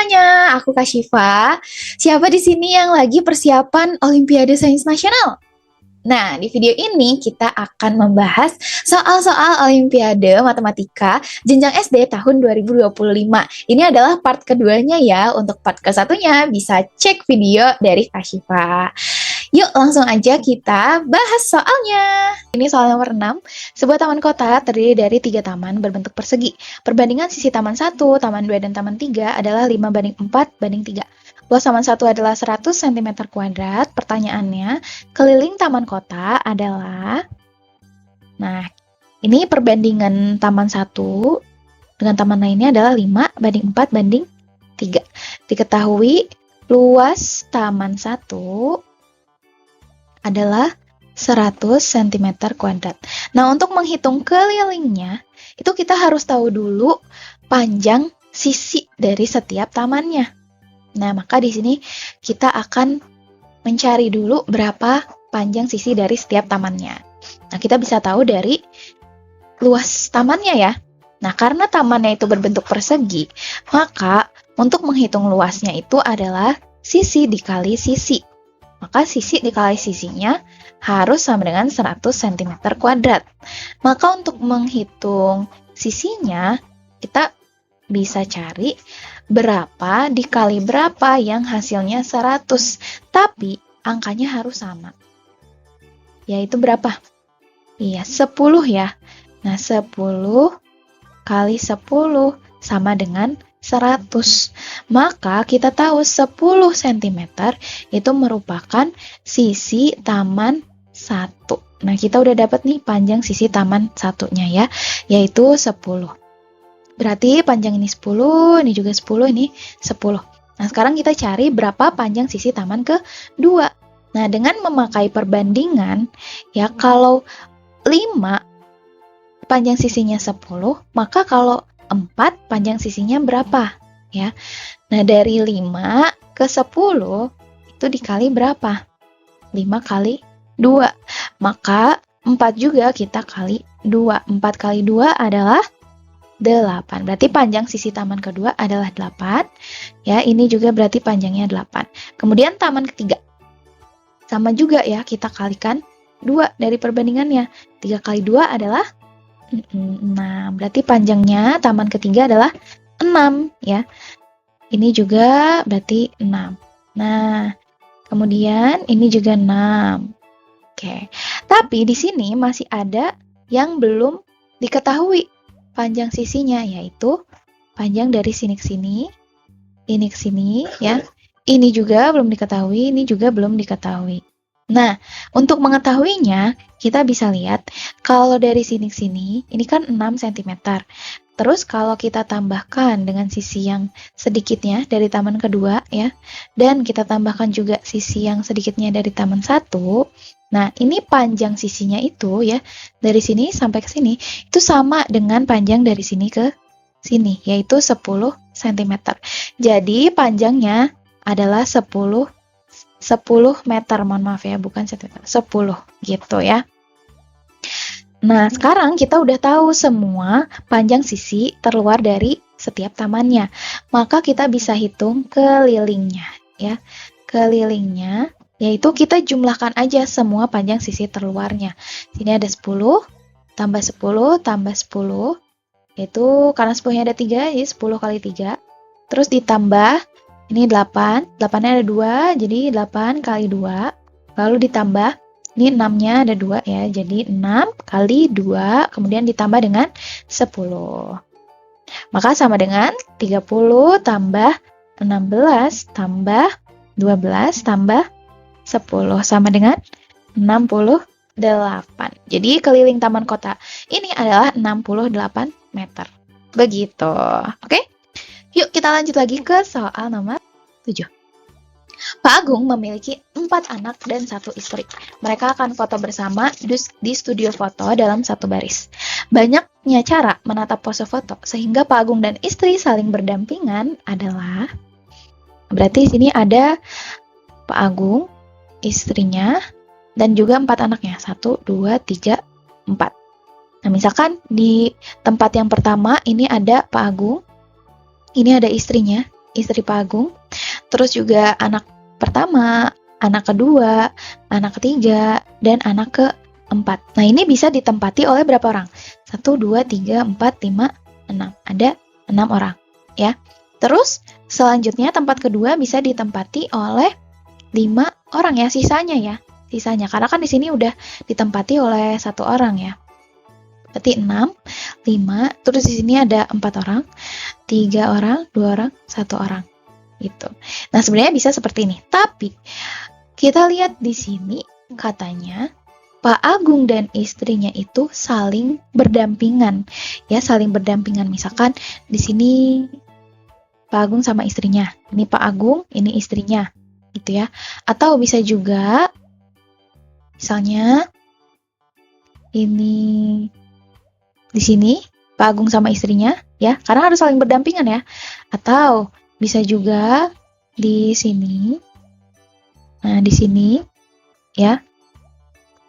semuanya, aku Kak Syifa. Siapa di sini yang lagi persiapan Olimpiade Sains Nasional? Nah, di video ini kita akan membahas soal-soal Olimpiade Matematika jenjang SD tahun 2025. Ini adalah part keduanya ya. Untuk part ke-1-nya bisa cek video dari Kak Syifa. Yuk langsung aja kita bahas soalnya. Ini soal nomor 6. Sebuah taman kota terdiri dari 3 taman berbentuk persegi. Perbandingan sisi taman 1, taman 2, dan taman 3 adalah 5:4:3. Luas taman 1 adalah 100 cm kuadrat. Pertanyaannya, keliling taman kota adalah... Nah, ini perbandingan taman 1 dengan taman lainnya adalah 5:4:3. Diketahui luas taman 1 adalah 100 cm kuadrat. Nah, untuk menghitung kelilingnya, itu kita harus tahu dulu panjang sisi dari setiap tamannya. Nah, maka di sini kita akan mencari dulu berapa panjang sisi dari setiap tamannya. Nah, kita bisa tahu dari luas tamannya ya. Nah, karena tamannya itu berbentuk persegi, maka untuk menghitung luasnya itu adalah sisi dikali sisi. Maka sisi dikali sisinya harus sama dengan 100 cm kuadrat. Maka untuk menghitung sisinya, kita bisa cari berapa dikali berapa yang hasilnya 100. Tapi angkanya harus sama. Yaitu berapa? Iya, 10 ya. Nah, 10 kali 10 sama dengan 100. Maka kita tahu 10 cm itu merupakan sisi taman 1. Nah, kita udah dapat nih panjang sisi taman 1-nya ya, yaitu 10. Berarti panjang ini 10, ini juga 10, ini 10. Nah, sekarang kita cari berapa panjang sisi taman kedua. Nah, dengan memakai perbandingan, ya kalau 5 panjang sisinya 10, maka kalau 4 panjang sisinya berapa? Ya. Nah, dari 5 ke 10 itu dikali berapa? 5 kali 2. Maka 4 juga kita kali 2. 4 kali 2 adalah 8. Berarti panjang sisi taman kedua adalah 8. Ya, ini juga berarti panjangnya 8. Kemudian taman ketiga. Sama juga ya, kita kalikan 2 dari perbandingannya. 3 kali 2 adalah 6. Berarti panjangnya taman ketiga adalah 6 ya. Ini juga berarti 6. Nah, kemudian ini juga 6. Oke. Tapi di sini masih ada yang belum diketahui panjang sisinya, yaitu panjang dari sini ke sini, ini ke sini ya. Ini juga belum diketahui, ini juga belum diketahui. Nah, untuk mengetahuinya, kita bisa lihat kalau dari sini ke sini, ini kan 6 cm. Terus kalau kita tambahkan dengan sisi yang sedikitnya dari taman kedua ya, dan kita tambahkan juga sisi yang sedikitnya dari taman 1. Nah, ini panjang sisinya itu ya, dari sini sampai ke sini, itu sama dengan panjang dari sini ke sini, yaitu 10 cm. Jadi, panjangnya adalah 10 meter, mohon maaf ya, bukan cm, 10 gitu ya. Nah, sekarang kita udah tahu semua panjang sisi terluar dari setiap tamannya. Maka kita bisa hitung kelilingnya ya. Kelilingnya yaitu kita jumlahkan aja semua panjang sisi terluarnya. Sini ada 10 tambah 10 tambah 10, yaitu karena 10-nya ada 3, jadi 10 kali 3. Terus ditambah ini 8, 8-nya ada 2, jadi 8 kali 2. Lalu ditambah, ini 6-nya ada 2 ya, jadi 6 kali 2, kemudian ditambah dengan 10. Maka sama dengan 30 tambah 16 tambah 12 tambah 10, sama dengan 68. Jadi keliling taman kota ini adalah 68 meter. Begitu, oke? Yuk kita lanjut lagi ke soal nomor 7. Pak Agung memiliki 4 anak dan 1 istri. Mereka akan foto bersama di studio foto dalam satu baris. Banyaknya cara menatap pose foto sehingga Pak Agung dan istri saling berdampingan adalah... Berarti di sini ada Pak Agung, istrinya, dan juga 4 anaknya. 1, 2, 3, 4. Nah, misalkan di tempat yang pertama ini ada Pak Agung, ini ada istrinya, istri Pak Agung, terus juga anak pertama, anak kedua, anak ketiga, dan anak keempat. Nah, ini bisa ditempati oleh berapa orang? 1, 2, 3, 4, 5, 6. Ada 6 orang, ya. Terus, selanjutnya tempat kedua bisa ditempati oleh 5 orang ya, sisanya ya. Sisanya, karena kan di sini udah ditempati oleh 1 orang ya. Berarti 6, 5, terus di sini ada 4 orang, 3 orang, 2 orang, 1 orang. Gitu. Nah, sebenarnya bisa seperti ini. Tapi kita lihat di sini katanya Pak Agung dan istrinya itu saling berdampingan. Ya, saling berdampingan. Misalkan di sini Pak Agung sama istrinya. Ini Pak Agung, ini istrinya. Gitu ya. Atau bisa juga misalnya ini di sini Pak Agung sama istrinya ya, karena harus saling berdampingan ya. Atau bisa juga di sini. Nah, di sini ya.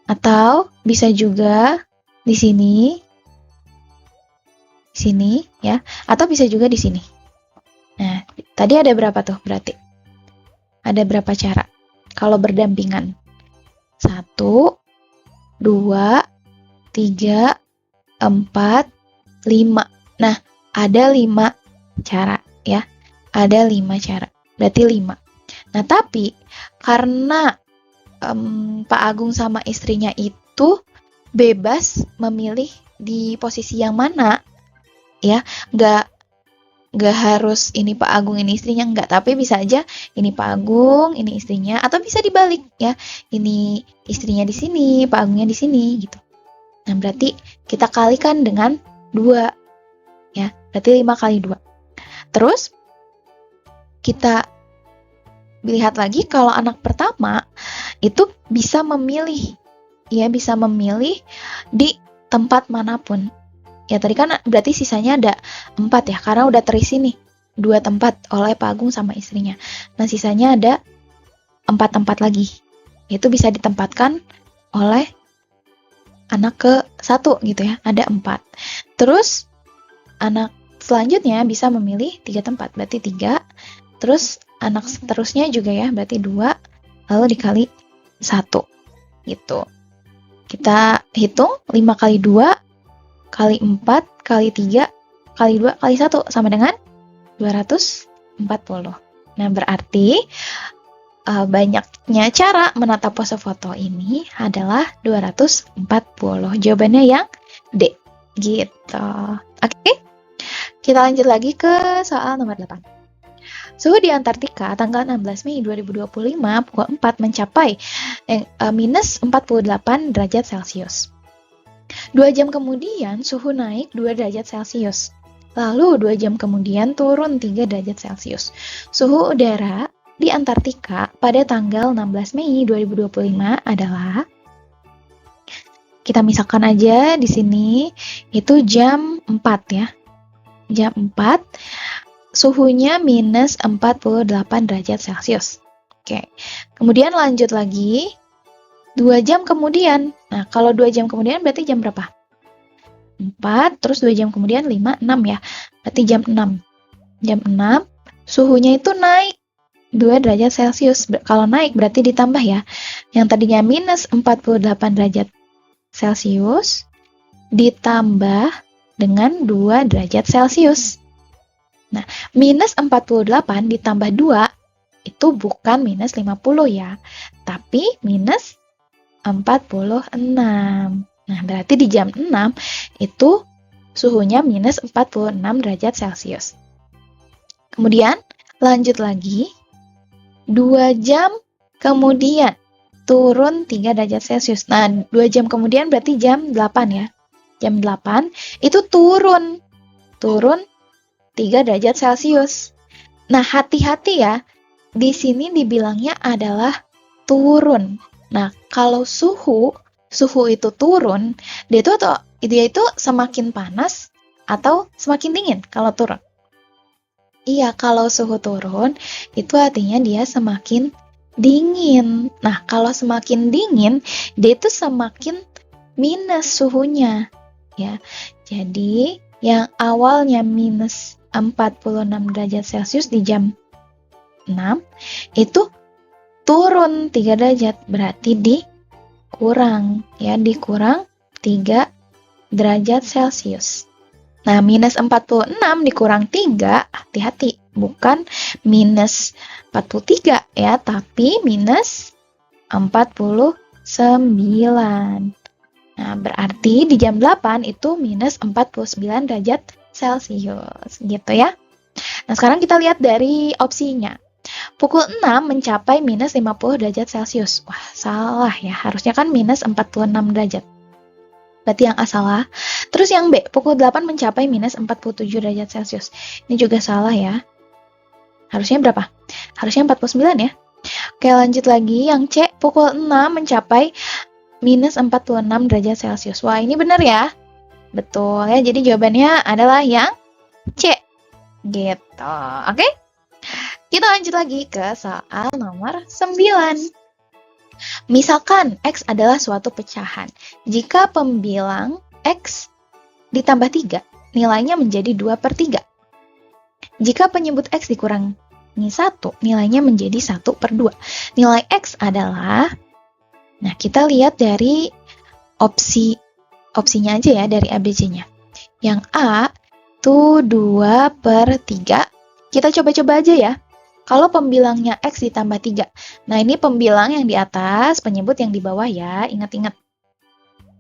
Atau bisa juga di sini. Di sini ya. Atau bisa juga di sini. Nah, tadi ada berapa tuh berarti? Ada berapa cara kalau berdampingan? 1, 2, 3, 4, 5. Nah, ada 5 cara ya. Ada 5 cara. Berarti 5. Nah, tapi karena Pak Agung sama istrinya itu bebas memilih di posisi yang mana, ya, nggak harus ini Pak Agung ini istrinya, nggak, tapi bisa aja ini Pak Agung ini istrinya, atau bisa dibalik ya, ini istrinya di sini, Pak Agungnya di sini gitu. Nah, berarti kita kalikan dengan 2 ya, berarti 5 kali 2. Terus kita lihat lagi kalau anak pertama itu bisa memilih ya, bisa memilih di tempat manapun. Ya, tadi kan berarti sisanya ada 4 ya, karena udah terisi nih 2 tempat oleh Pak Agung sama istrinya. Nah, sisanya ada 4 tempat lagi. Itu bisa ditempatkan oleh anak ke-1 gitu ya, ada 4. Terus anak selanjutnya bisa memilih 3 tempat, berarti 3. Terus anak seterusnya juga ya, berarti 2, lalu dikali 1 gitu. Kita hitung 5 kali 2 kali 4 kali 3 kali 2 kali 1 sama dengan 240. Nah, berarti banyaknya cara menata pose foto ini adalah 240. Jawabannya yang D gitu. Oke? Kita lanjut lagi ke soal nomor 8. Suhu di Antartika tanggal 16 Mei 2025 pukul 4 mencapai minus 48 derajat Celcius. 2 jam kemudian suhu naik 2 derajat Celcius. Lalu 2 jam kemudian turun 3 derajat Celcius. Suhu udara di Antartika pada tanggal 16 Mei 2025 adalah, kita misalkan aja di sini itu jam 4 ya. Jam 4. Suhunya minus 48 derajat Celcius. Oke. Kemudian lanjut lagi. 2 jam kemudian. Nah, kalau 2 jam kemudian berarti jam berapa? 4, terus 2 jam kemudian 5, 6 ya. Berarti jam 6. Jam 6, suhunya itu naik 2 derajat Celcius. Kalau naik berarti ditambah ya. Yang tadinya minus 48 derajat Celcius ditambah dengan 2 derajat Celcius. Nah, minus 48 ditambah 2 itu bukan minus 50 ya, tapi minus 46. Nah, berarti di jam 6 itu suhunya minus 46 derajat Celcius. Kemudian, lanjut lagi. 2 jam kemudian turun 3 derajat Celcius. Nah, 2 jam kemudian berarti jam 8 ya. Jam 8 itu turun 3 derajat Celcius. Nah, hati-hati ya. Di sini dibilangnya adalah turun. Nah, kalau suhu itu turun, dia itu semakin panas atau semakin dingin kalau turun? Iya, kalau suhu turun, itu artinya dia semakin dingin. Nah, kalau semakin dingin, dia itu semakin minus suhunya. Ya, jadi yang awalnya minus 46 derajat Celcius di jam itu turun 3 derajat, berarti dikurang 3 derajat Celcius. Nah, minus 46 dikurang 3, hati-hati, bukan minus 43 ya, tapi minus 49. Nah, berarti di jam 8 itu minus 49 derajat Celcius, gitu ya. Nah, sekarang kita lihat dari opsinya. Pukul 6 mencapai minus 50 derajat Celcius. Wah, salah ya. Harusnya kan minus 46 derajat. Berarti yang A salah. Terus yang B, pukul 8 mencapai minus 47 derajat Celcius. Ini juga salah ya. Harusnya berapa? Harusnya 49 ya. Oke, lanjut lagi. Yang C, pukul 6 mencapai minus 46 derajat Celcius. Wah, ini benar ya. Betul ya. Jadi jawabannya adalah yang C. Gitu. Oke? Kita lanjut lagi ke soal nomor 9. Misalkan X adalah suatu pecahan. Jika pembilang X ditambah 3, nilainya menjadi 2/3. Jika penyebut X dikurangi 1, nilainya menjadi 1/2. Nilai X adalah, nah kita lihat dari opsinya aja ya, dari ABC-nya. Yang A itu 2/3. Kita coba-coba aja ya. Kalau pembilangnya X ditambah 3. Nah, ini pembilang yang di atas, penyebut yang di bawah ya, ingat-ingat.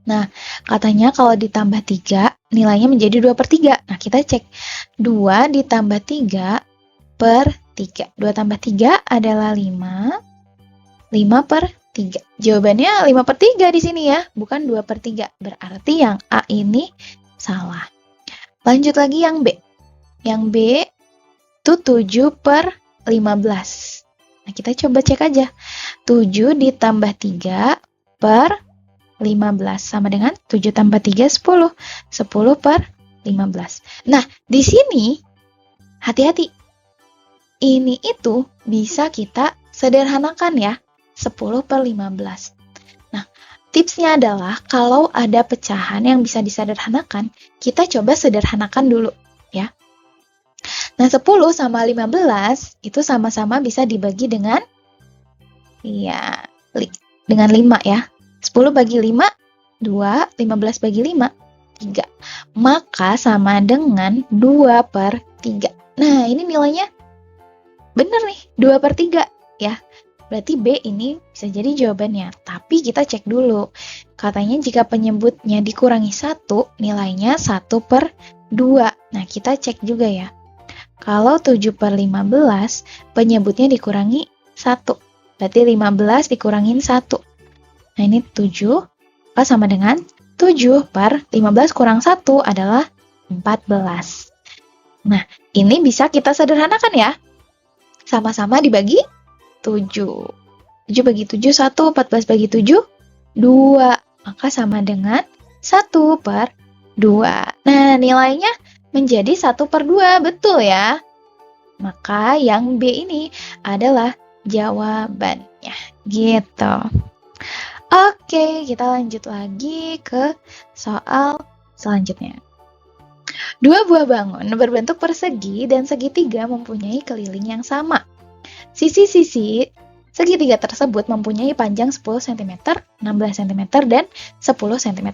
Nah, katanya kalau ditambah 3, nilainya menjadi 2/3. Nah, kita cek. 2 ditambah 3/3. 2 tambah 3 adalah 5. 5/3. Jawabannya 5/3 di sini ya, bukan 2/3. Berarti yang A ini salah. Lanjut lagi yang B. Yang B itu 7/15. Nah, kita coba cek aja. 7 ditambah 3/15 sama dengan 7 tambah 3, 10. 10/15. Nah, di sini hati-hati. Ini itu bisa kita sederhanakan ya. 10/15. Nah, tipsnya adalah kalau ada pecahan yang bisa disederhanakan, kita coba sederhanakan dulu ya. Nah, 10 sama 15 itu sama-sama bisa dibagi dengan dengan 5 ya. 10 bagi 5, 2, 15 bagi 5, 3. Maka sama dengan 2/3. Nah, ini nilainya bener nih, 2/3 ya. Berarti B ini bisa jadi jawabannya. Tapi kita cek dulu. Katanya jika penyebutnya dikurangi 1, nilainya 1/2. Nah, kita cek juga ya. Kalau 7/15, penyebutnya dikurangi 1. Berarti 15 dikurangin 1. Nah, ini 7. Sama dengan 7/15 kurang 1 adalah 14. Nah, ini bisa kita sederhanakan ya. Sama-sama dibagi 7. 7 bagi 7, 1. 14 bagi 7, 2. Maka sama dengan 1/2. Nah, nilainya menjadi 1/2, betul ya? Maka yang B ini adalah jawabannya, gitu. Oke, kita lanjut lagi ke soal selanjutnya. 2 buah bangun berbentuk persegi dan segitiga mempunyai keliling yang sama. Sisi-sisi segitiga tersebut mempunyai panjang 10 cm, 16 cm, dan 10 cm.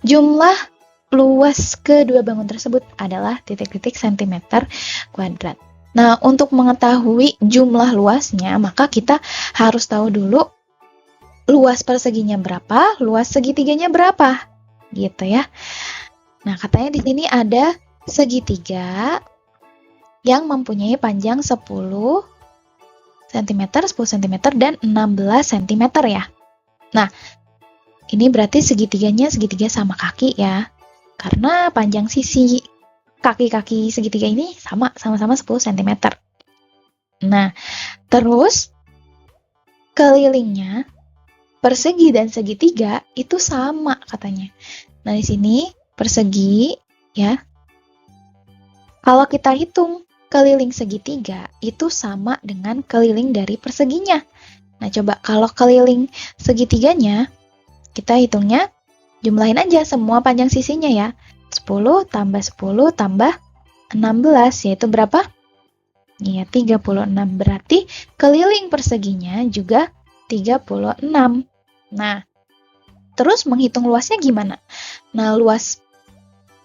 Jumlah luas kedua bangun tersebut adalah titik-titik centimeter kuadrat. Nah, untuk mengetahui jumlah luasnya, maka kita harus tahu dulu luas perseginya berapa, luas segitiganya berapa, gitu ya. Nah, katanya di sini ada segitiga yang mempunyai panjang 10 cm, 10 cm, dan 16 cm ya. Nah, ini berarti segitiganya segitiga sama kaki ya. Karena panjang sisi kaki-kaki segitiga ini sama-sama 10 cm. Nah, terus kelilingnya persegi dan segitiga itu sama katanya. Nah, di sini persegi ya. Kalau kita hitung keliling segitiga itu sama dengan keliling dari perseginya. Nah, coba kalau keliling segitiganya kita hitungnya, jumlahin aja semua panjang sisinya ya. 10 tambah 10 tambah 16, yaitu berapa? Ya, 36. Berarti keliling perseginya juga 36. Nah, terus menghitung luasnya gimana? Nah, luas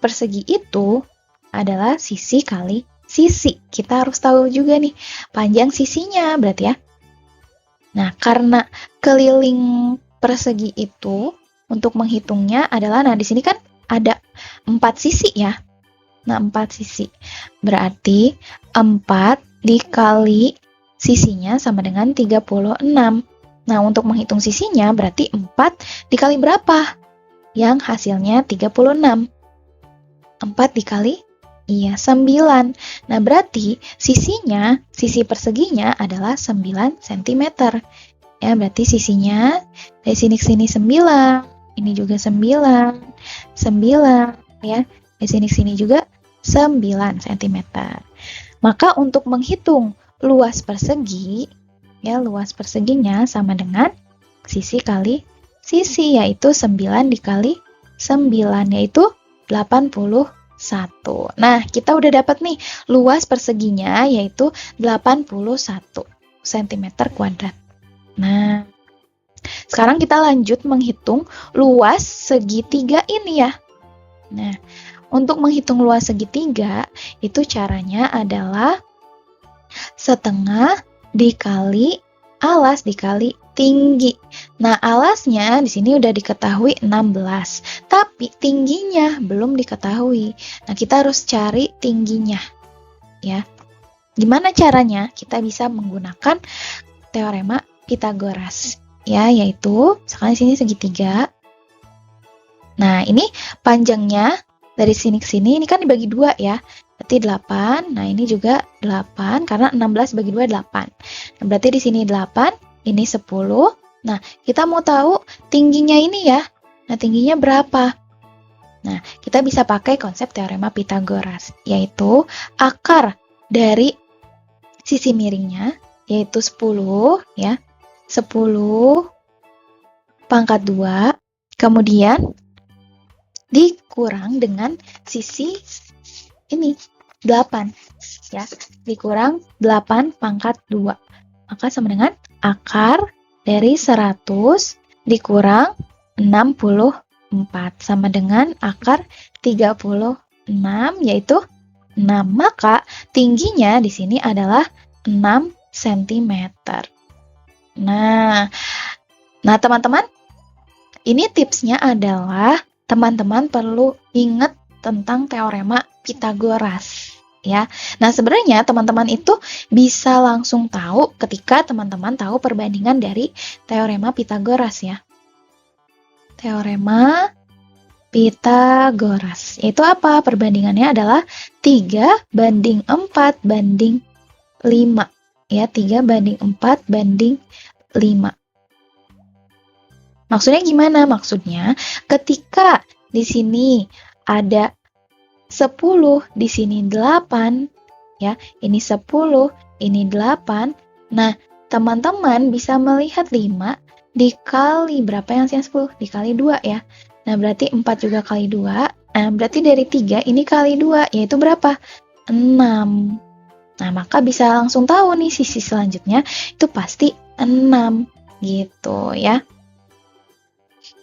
persegi itu adalah sisi kali sisi. Kita harus tahu juga nih panjang sisinya berarti ya. Nah, karena keliling persegi itu untuk menghitungnya adalah, nah di sini kan ada 4 sisi ya. Nah, 4 sisi. Berarti 4 dikali sisinya sama dengan 36. Nah, untuk menghitung sisinya berarti 4 dikali berapa? Yang hasilnya 36. 4 dikali 9. Nah, berarti sisi perseginya adalah 9 cm. Ya, berarti sisinya dari sini ke sini 9, ini juga 9, 9, ya. Dari sini ke sini juga 9 cm. Maka untuk menghitung luas persegi, ya, luas perseginya sama dengan sisi kali sisi, yaitu 9 dikali 9, yaitu 81. Nah, kita udah dapat nih luas perseginya yaitu 81 cm kuadrat. Nah, sekarang kita lanjut menghitung luas segitiga ini ya. Nah, untuk menghitung luas segitiga itu caranya adalah setengah dikali alas dikali tinggi. Nah, alasnya di sini udah diketahui 16, tapi tingginya belum diketahui. Nah, kita harus cari tingginya. Ya. Gimana caranya? Kita bisa menggunakan teorema Pythagoras. Ya, yaitu misalkan di sini segitiga. Nah, ini panjangnya dari sini ke sini ini kan dibagi 2 ya. Berarti 8. Nah, ini juga 8 karena 16 bagi 2 8. Nah, berarti di sini 8. Ini 10. Nah, kita mau tahu tingginya ini ya. Nah, tingginya berapa? Nah, kita bisa pakai konsep teorema Pythagoras, yaitu akar dari sisi miringnya, yaitu 10, ya. 10 pangkat 2, kemudian dikurang dengan sisi ini, 8, ya. Dikurang 8 pangkat 2. Maka sama dengan akar dari 100 dikurang 64 sama dengan akar 36 yaitu 6. Maka tingginya di sini adalah 6 cm. Nah, teman-teman, ini tipsnya adalah teman-teman perlu ingat tentang teorema Pythagoras. Ya, nah sebenarnya teman-teman itu bisa langsung tahu ketika teman-teman tahu perbandingan dari teorema Pythagoras ya. Teorema Pythagoras itu apa? Perbandingannya adalah 3 banding 4 banding 5. Ya, 3 banding 4 banding 5. Maksudnya gimana? Maksudnya ketika di sini ada 10, di sini 8, ya, ini 10, ini 8. Nah, teman-teman bisa melihat 5 dikali berapa yang hasilnya 10? Dikali 2 ya. Nah, berarti 4 juga kali 2. Nah, berarti dari 3 ini kali 2, yaitu berapa? 6. Nah, maka bisa langsung tahu nih sisi selanjutnya itu pasti 6, gitu ya.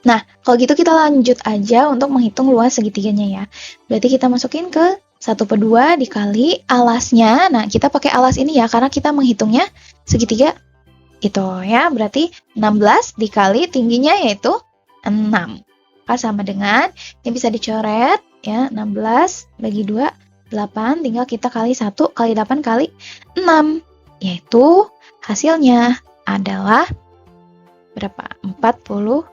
Nah, kalau gitu kita lanjut aja untuk menghitung luas segitiganya ya. Berarti kita masukin ke 1/2 dikali alasnya. Nah, kita pakai alas ini ya, karena kita menghitungnya segitiga itu ya. Berarti 16 dikali tingginya yaitu 6. Maka sama dengan, ini bisa dicoret ya, 16 bagi 2, 8. Tinggal kita kali 1 kali 8 kali 6. Yaitu hasilnya adalah berapa? 48.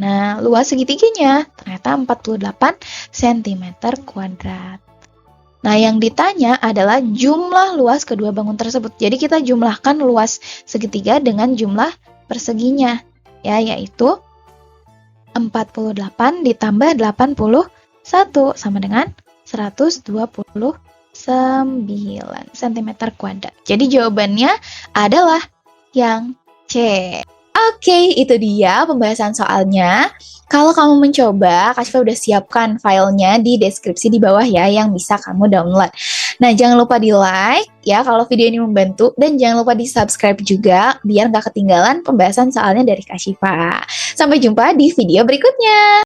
Nah, luas segitiganya ternyata 48 cm kuadrat. Nah, yang ditanya adalah jumlah luas kedua bangun tersebut. Jadi kita jumlahkan luas segitiga dengan jumlah perseginya, ya, yaitu 48 ditambah 81 sama dengan 129 cm kuadrat. Jadi jawabannya adalah yang C. Oke, itu dia pembahasan soalnya. Kalau kamu mencoba, Kak Syifa udah siapkan filenya di deskripsi di bawah ya, yang bisa kamu download. Nah, jangan lupa di like ya kalau video ini membantu, dan jangan lupa di subscribe juga biar nggak ketinggalan pembahasan soalnya dari Kak Syifa. Sampai jumpa di video berikutnya.